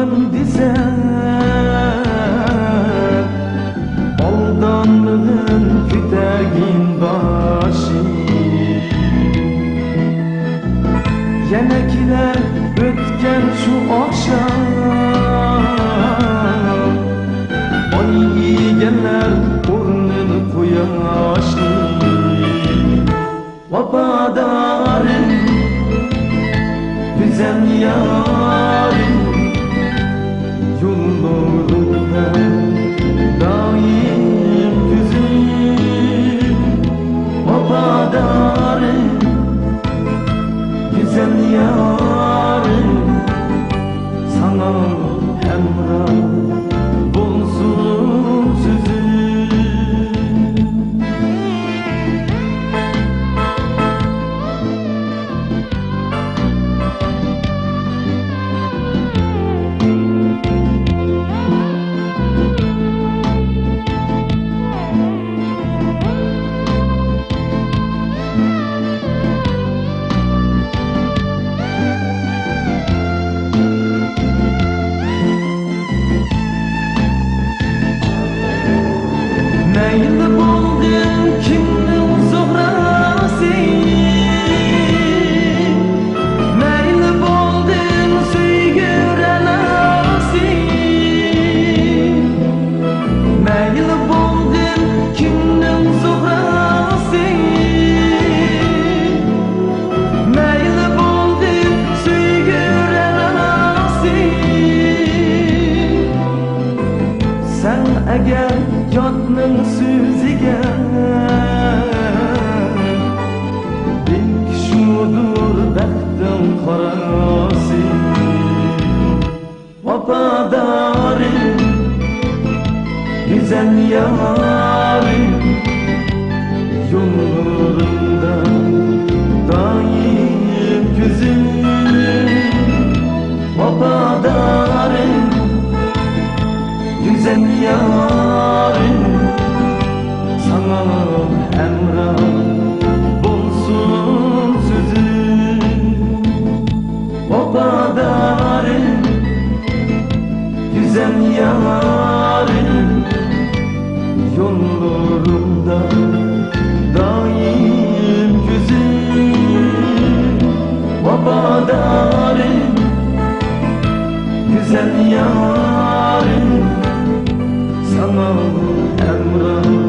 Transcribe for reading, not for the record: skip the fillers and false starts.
Aldandım dize Aldandım kütegin başı Yenekiler ötken şu akşam Ay iyi geller burnun kuyaşlı Vafadarım güzel yarım Yollarında daim güzüm Vafadarım güzel yarım Sana hemrah bulsun sözüm Meyli buldum kimnin zuhrası Meyli buldum süygüren ağası Meyli buldum kimnin zuhrası Meyli buldum süygüren ağası Sen eğer yatның сөзіге Бек шудыр бәқтің қарасы Вападарым, güzel yarım Yollarında daim gözüm Vafadarım, güzel yarım Sana hemrah bulsun sözüm Vafadarım, güzel yarım Yollarında daim gözüm Vafadarım, güzel yarım Sana hemrah